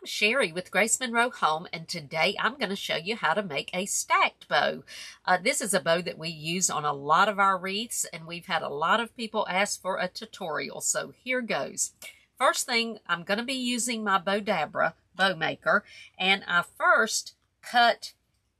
I'm Sherry with Grace Monroe Home, and today I'm going to show you how to make a stacked bow. This is a bow that we use on a lot of our wreaths, and we've had a lot of people ask for a tutorial, so here goes. First thing, I'm going to be using my Bowdabra bow maker, and I first cut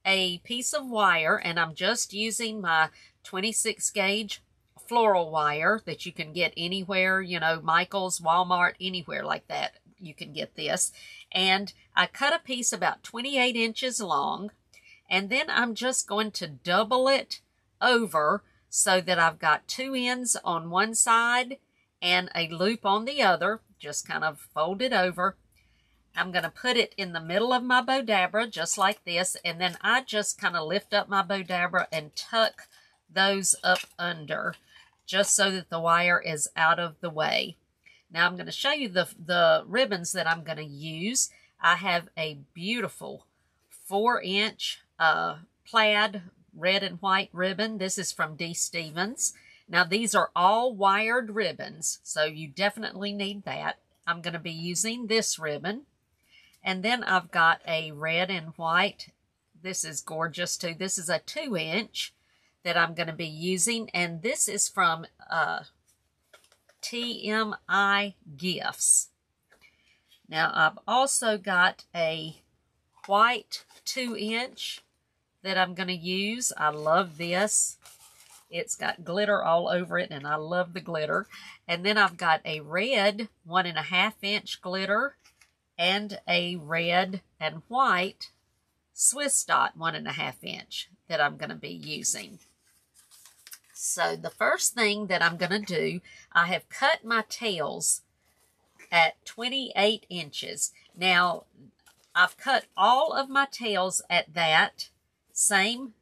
a piece of wire, and I'm just using my 26 gauge floral wire that you can get anywhere, you know, Michael's, Walmart, anywhere like that. You can get this. And I cut a piece about 28 inches long, and then I'm just going to double it over so that I've got two ends on one side and a loop on the other. Just kind of fold it over. I'm going to put it in the middle of my Bowdabra just like this, and then I just kind of lift up my Bowdabra and tuck those up under just so that the wire is out of the way. Now I'm going to show you the ribbons that I'm going to use. I have a beautiful 4-inch plaid red and white ribbon. This is from D. Stevens. Now these are all wired ribbons, so you definitely need that. I'm going to be using this ribbon. And then I've got a red and white. This is gorgeous too. This is a 2-inch that I'm going to be using, and this is from TMI Gifts. Now I've also got a white 2-inch that I'm going to use. I love this. It's got glitter all over it, and I love the glitter. And then I've got a red 1.5-inch glitter and a red and white Swiss dot 1.5-inch that I'm going to be using. So the first thing that I'm going to do, I have cut my tails at 28 inches. Now, I've cut all of my tails at that same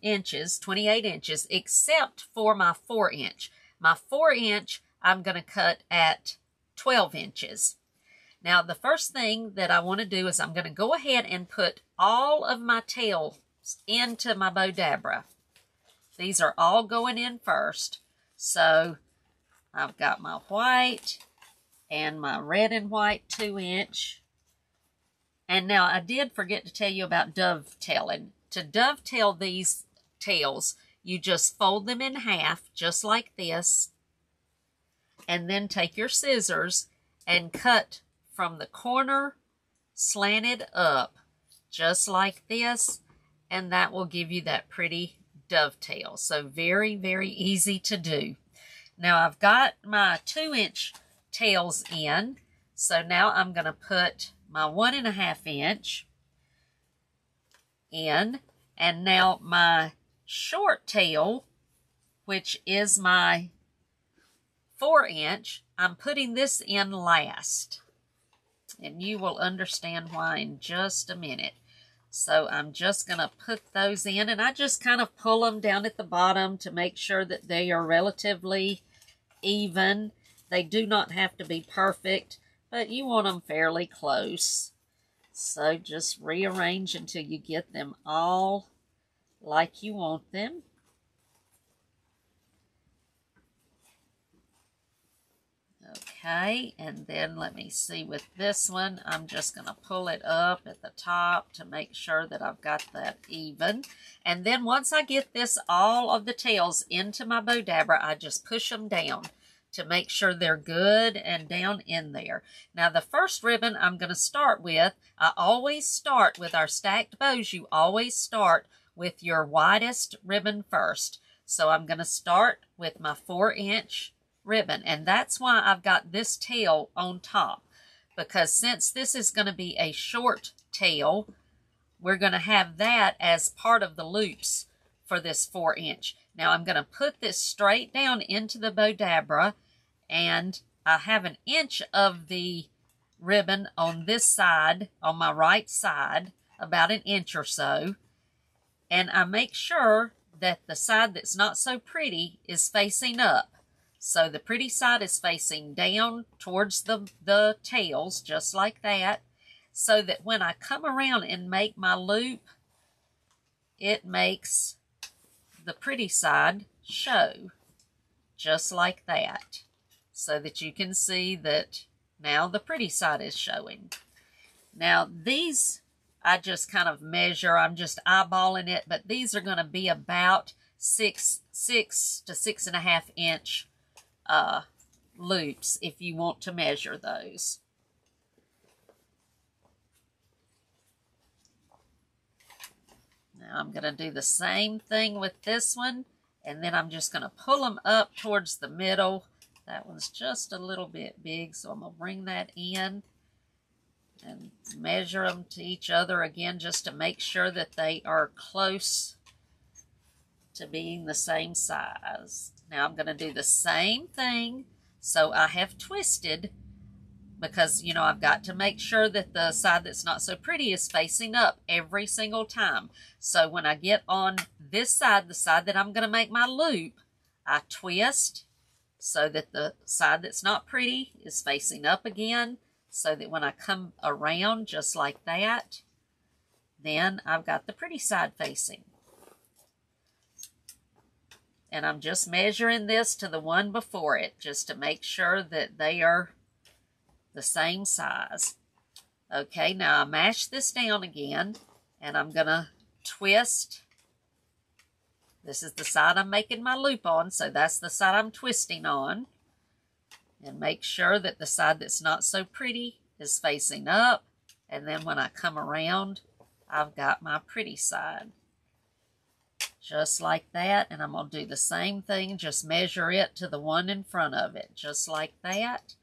inches, 28 inches, except for my 4-inch. My 4-inch, I'm going to cut at 12 inches. Now, the first thing that I want to do is I'm going to go ahead and put all of my tails into my Bowdabra. These are all going in first. So I've got my white and my red and white 2-inch. And now I did forget to tell you about dovetailing. To dovetail these tails, you just fold them in half, just like this. And then take your scissors and cut from the corner slanted up, just like this. And that will give you that pretty dovetail. So very, very easy to do. Now I've got my 2-inch tails in. So now I'm going to put my 1.5-inch in. And now my short tail, which is my 4-inch, I'm putting this in last. And you will understand why in just a minute. So I'm just going to put those in, and I just kind of pull them down at the bottom to make sure that they are relatively even. They do not have to be perfect, but you want them fairly close. So just rearrange until you get them all like you want them. Okay, and then let me see with this one, I'm just going to pull it up at the top to make sure that I've got that even. And then once I get this, all of the tails into my Bowdabra, I just push them down to make sure they're good and down in there. Now the first ribbon I'm going to start with, I always start with our stacked bows, you always start with your widest ribbon first. So I'm going to start with my 4-inch ribbon, and that's why I've got this tail on top, because since this is going to be a short tail, we're going to have that as part of the loops for this 4-inch. Now I'm going to put this straight down into the Bowdabra, and I have 1 inch of the ribbon on this side, on my right side, about 1 inch or so, and I make sure that the side that's not so pretty is facing up. So the pretty side is facing down towards the tails, just like that, so that when I come around and make my loop, it makes the pretty side show, just like that, so that you can see that now the pretty side is showing. Now these, I just kind of measure, I'm just eyeballing it, but these are going to be about 6 to 6.5 inch loops if you want to measure those. Now I'm going to do the same thing with this one, and then I'm just going to pull them up towards the middle. That one's just a little bit big, so I'm going to bring that in and measure them to each other again just to make sure that they are close to being the same size. Now I'm going to do the same thing. So I have twisted because, you know, I've got to make sure that the side that's not so pretty is facing up every single time. So when I get on this side, the side that I'm going to make my loop, I twist so that the side that's not pretty is facing up again, so that when I come around just like that, then I've got the pretty side facing. And I'm just measuring this to the one before it just to make sure that they are the same size. Okay, now I mash this down again, and I'm going to twist. This is the side I'm making my loop on, so that's the side I'm twisting on. And make sure that the side that's not so pretty is facing up. And then when I come around, I've got my pretty side. Just like that. And I'm going to do the same thing. Just measure it to the one in front of it. Just like that.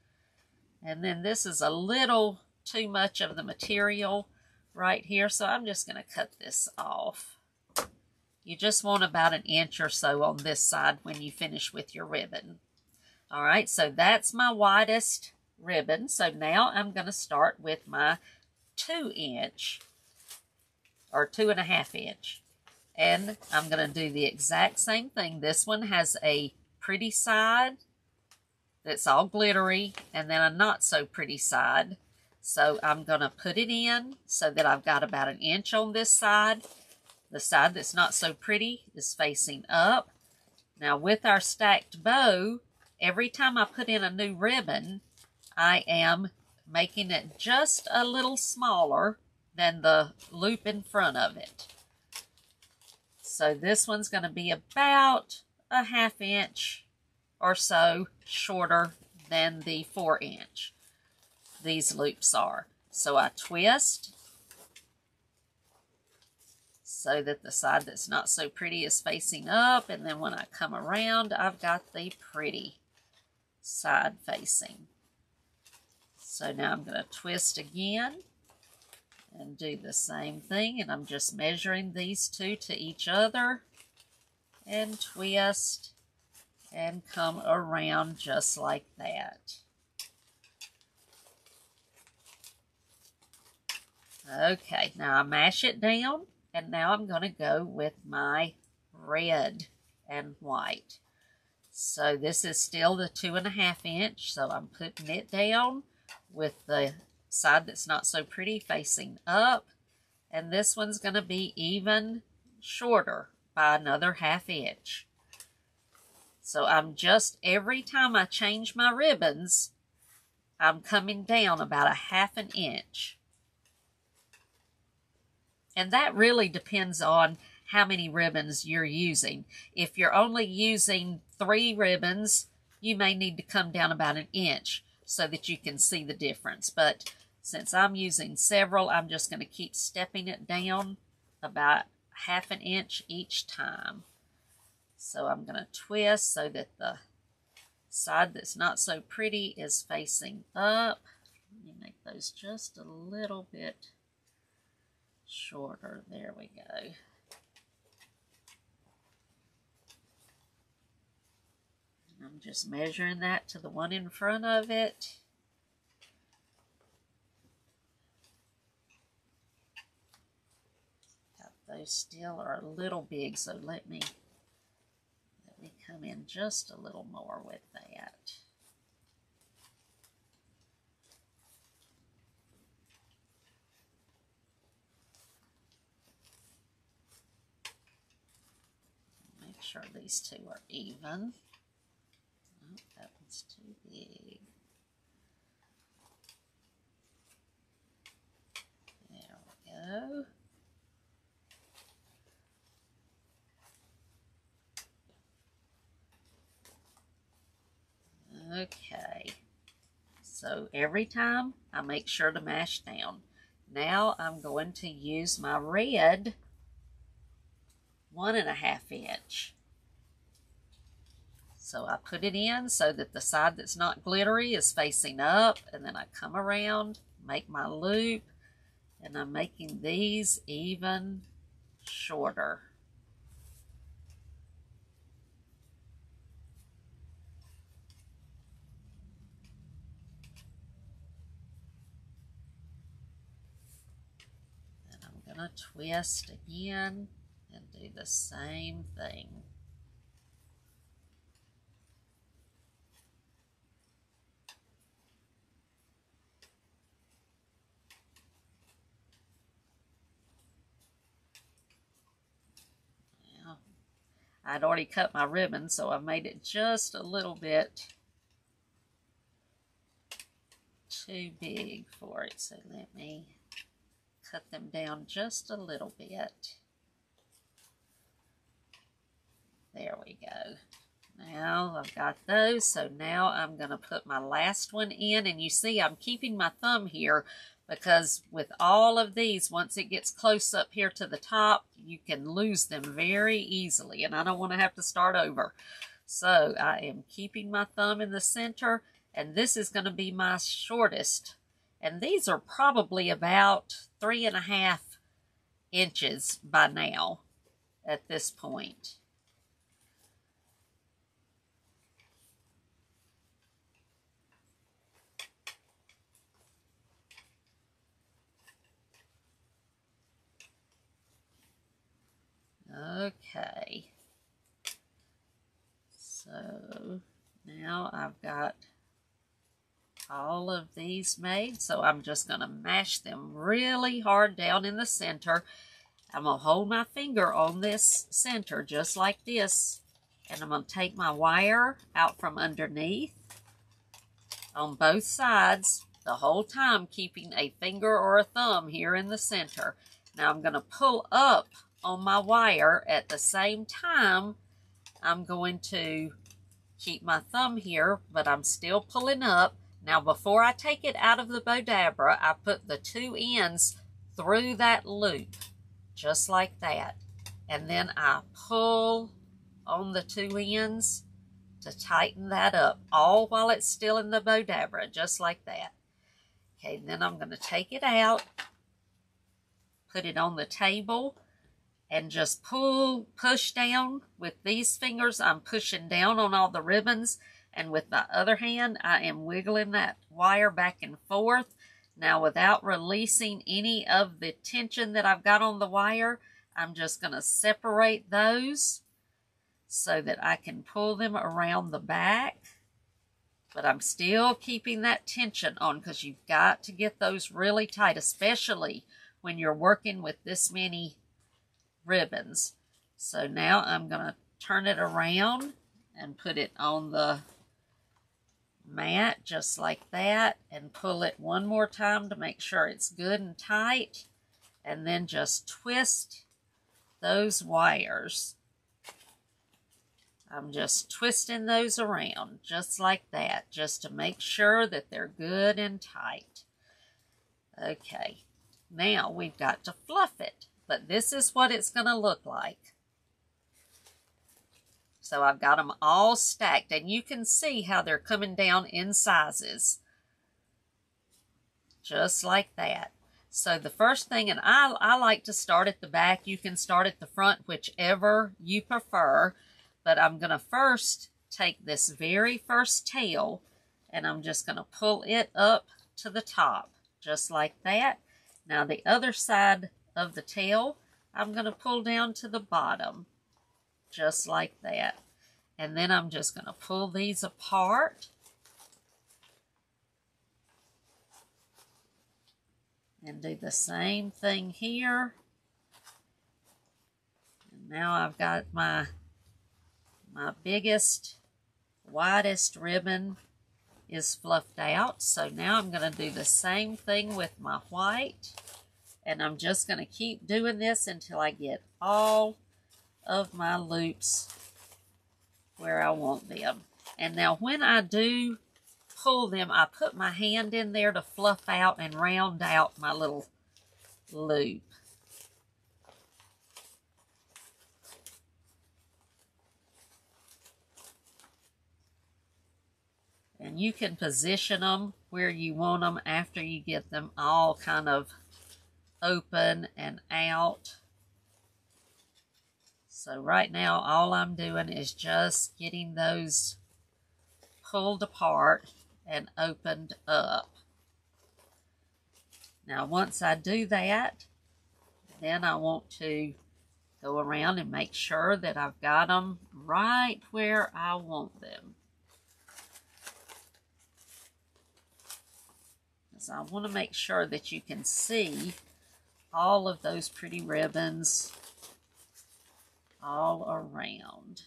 And then this is a little too much of the material right here. So I'm just going to cut this off. You just want about 1 inch or so on this side when you finish with your ribbon. All right, so that's my widest ribbon. So now I'm going to start with my 2 inch or 2.5 inch. And I'm going to do the exact same thing. This one has a pretty side that's all glittery, and then a not so pretty side. So I'm going to put it in so that I've got about 1 inch on this side. The side that's not so pretty is facing up. Now with our stacked bow, every time I put in a new ribbon, I am making it just a little smaller than the loop in front of it. So this one's going to be about 1/2 inch or so shorter than the 4 inch these loops are. So I twist so that the side that's not so pretty is facing up, and then when I come around, I've got the pretty side facing. So now I'm going to twist again and do the same thing, and I'm just measuring these two to each other and twist and come around just like that. Okay, now I mash it down, and now I'm going to go with my red and white. So this is still the 2.5 inch, so I'm putting it down with the side that's not so pretty facing up, and this one's going to be even shorter by another 1/2 inch. So I'm just, every time I change my ribbons, I'm coming down about 1/2 inch. And that really depends on how many ribbons you're using. If you're only using 3 ribbons, you may need to come down about 1 inch so that you can see the difference. But since I'm using several, I'm just going to keep stepping it down about 1/2 inch each time. So I'm going to twist so that the side that's not so pretty is facing up. Let me make those just a little bit shorter. There we go. I'm just measuring that to the one in front of it. Those still are a little big, so let me come in just a little more with that. Make sure these two are even. Oh, that one's too big. So every time I make sure to mash down. Now I'm going to use my red 1.5 inch. So I put it in so that the side that's not glittery is facing up, and then I come around, make my loop, and I'm making these even shorter. And I'm going to twist again and do the same thing. I'd already cut my ribbon, so I made it just a little bit too big for it. So let me cut them down just a little bit. There we go. Now I've got those, so now I'm going to put my last one in, and you see I'm keeping my thumb here because with all of these, once it gets close up here to the top, you can lose them very easily, and I don't want to have to start over. So I am keeping my thumb in the center, and this is going to be my shortest, and these are probably about 3.5 inches by now at this point. Okay, so now I've got all of these made, so I'm just going to mash them really hard down in the center. I'm going to hold my finger on this center just like this, and I'm going to take my wire out from underneath on both sides, the whole time keeping a finger or a thumb here in the center. Now I'm going to pull up on my wire at the same time. I'm going to keep my thumb here, but I'm still pulling up. Now before I take it out of the Bowdabra, I put the 2 ends through that loop, just like that. And then I pull on the 2 ends to tighten that up, all while it's still in the Bowdabra, just like that. Okay, then I'm going to take it out, put it on the table, and just push down with these fingers. I'm pushing down on all the ribbons, and with my other hand, I am wiggling that wire back and forth. Now, without releasing any of the tension that I've got on the wire, I'm just going to separate those so that I can pull them around the back. But I'm still keeping that tension on because you've got to get those really tight, especially when you're working with this many ribbons. So now I'm going to turn it around and put it on the mat just like that, and pull it one more time to make sure it's good and tight, and then just twist those wires. I'm just twisting those around just like that, just to make sure that they're good and tight. Okay, now we've got to fluff it. But this is what it's going to look like. So I've got them all stacked, and you can see how they're coming down in sizes. Just like that. So the first thing, and I like to start at the back. You can start at the front, whichever you prefer. But I'm going to first take this very first tail, and I'm just going to pull it up to the top, just like that. Now the other side of the tail, I'm going to pull down to the bottom, just like that. And then I'm just going to pull these apart. And do the same thing here. And now I've got my biggest, widest ribbon is fluffed out. So now I'm going to do the same thing with my white. And I'm just going to keep doing this until I get all of my loops where I want them. And now when I do pull them, I put my hand in there to fluff out and round out my little loop. And you can position them where you want them after you get them all kind of open and out. So right now, all I'm doing is just getting those pulled apart and opened up. Now, once I do that, then I want to go around and make sure that I've got them right where I want them. So I want to make sure that you can see all of those pretty ribbons all around.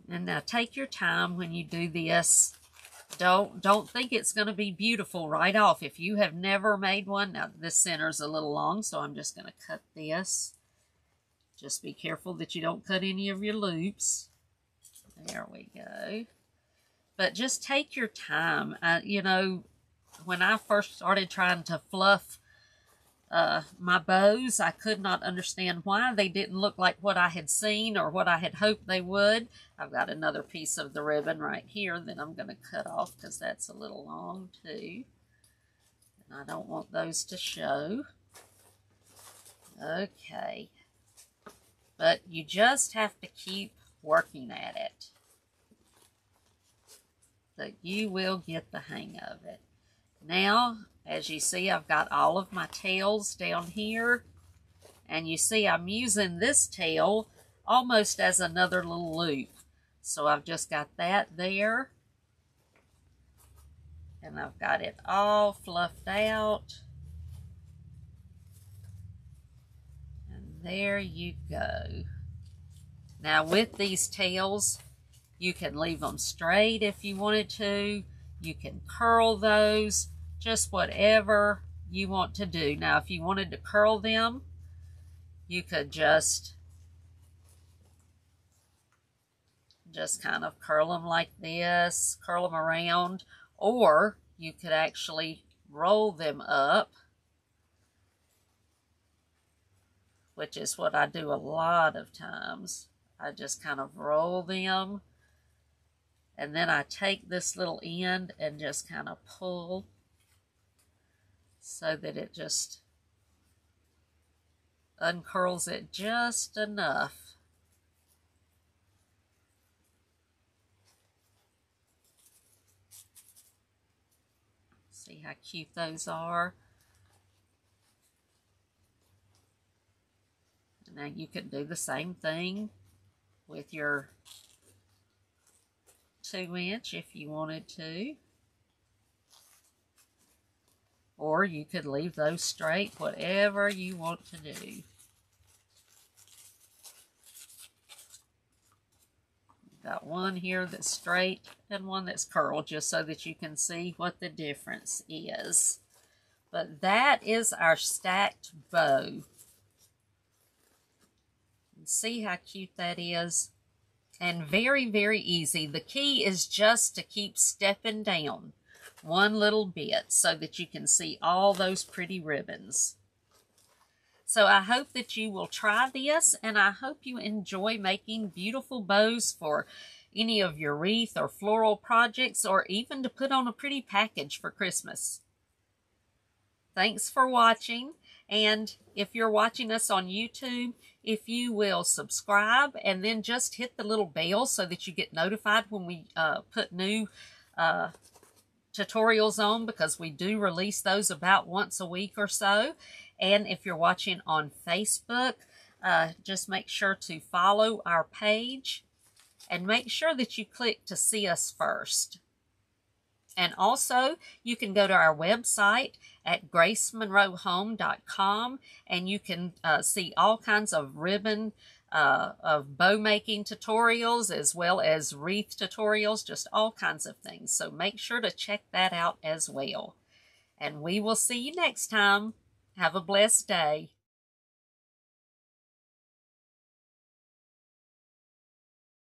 And now take your time when you do this. Don't think it's going to be beautiful right off. If you have never made one, now this center's a little long, so I'm just going to cut this. Just be careful that you don't cut any of your loops. There we go. But just take your time. You know, when I first started trying to fluff my bows, I could not understand why they didn't look like what I had seen or what I had hoped they would. I've got another piece of the ribbon right here that I'm going to cut off because that's a little long too. And I don't want those to show. Okay. But you just have to keep working at it. So you will get the hang of it. Now, as you see, I've got all of my tails down here. And you see I'm using this tail almost as another little loop. So I've just got that there. And I've got it all fluffed out. And there you go. Now with these tails, you can leave them straight if you wanted to. You can curl those. Just whatever you want to do. Now, if you wanted to curl them, you could just kind of curl them like this, curl them around, or you could actually roll them up, which is what I do a lot of times. I just kind of roll them, and then I take this little end and just kind of pull so that it just uncurls it just enough. See how cute those are? And now you can do the same thing with your 2-inch if you wanted to. Or you could leave those straight, whatever you want to do. Got one here that's straight and one that's curled, just so that you can see what the difference is. But that is our stacked bow. See how cute that is? And very, very easy. The key is just to keep stepping down one little bit so that you can see all those pretty ribbons. So I hope that you will try this, and I hope you enjoy making beautiful bows for any of your wreath or floral projects, or even to put on a pretty package for Christmas. Thanks for watching, and if you're watching us on YouTube, if you will subscribe and then just hit the little bell so that you get notified when we put new tutorials on, because we do release those about once a week or so. And if you're watching on Facebook, just make sure to follow our page and make sure that you click to see us first. And also, you can go to our website at gracemonroehome.com, and you can see all kinds of ribbon of bow making tutorials as well as wreath tutorials, just all kinds of things. So make sure to check that out as well. And we will see you next time. Have a blessed day.